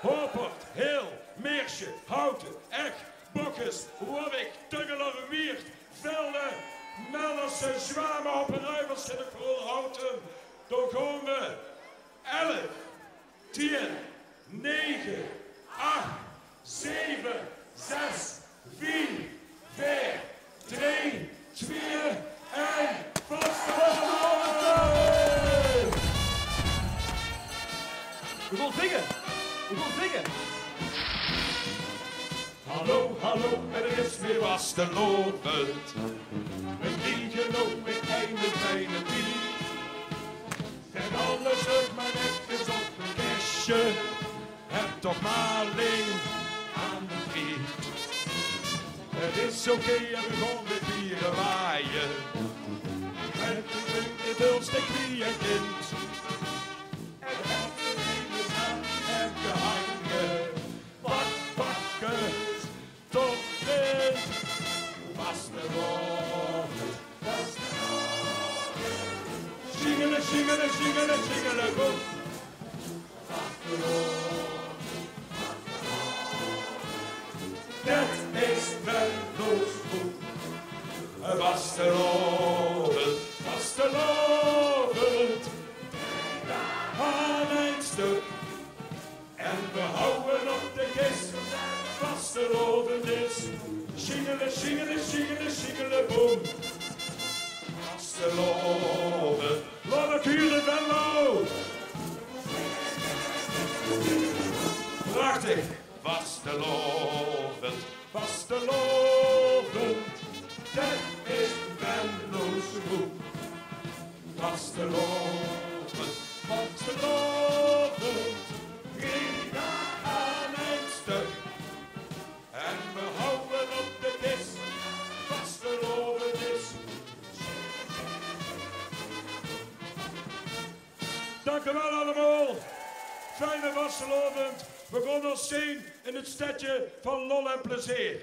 Hopert, Heel, Meersje, Houten, Ek, Bokkes, Wobbik, Tuggeler, Wiert, Velde, Mellerse, Zwamen, Hoppenruivers en de Krolhouten. Dan komen we 11, 10, 9, 8, 7, 6, 4, 4, 3, 2 en vasthouden! We gaan zingen! We gaan zingen! Hallo, hallo, en er is weer vastelovend. Een liedje loopt met einde fijne piek. Zet alles uit maar netjes op een kistje. Heb toch maling aan de friet. Het is oké en we gaan weer vieren waaien. Met de druk, de dulste knie en kind. En de hele naam en gehangen. Bakken, tot dit. Vastelovend, vastelovend. Zingelen, zingelen, zingelen, zingelen, goed. Dat is Venlo's goed. Vastelovend, vastelovend. Aan een stuk. En we houden op de kist. Vastelovend is. Zingelen, zingelen, zingelen, zingelen, boem. Vastelovend. Laat het huren, Venlo. Prachtig. Vastelovend, vastelovend. Dat is Venlo's goed. Vastelovend, vastelovend. Rina aan een stuk. En we houden op de kist. Vastelovend is. Dank u wel allemaal. Fijne vastelovend. We gaan ons zien in het stadje van lol en plezier.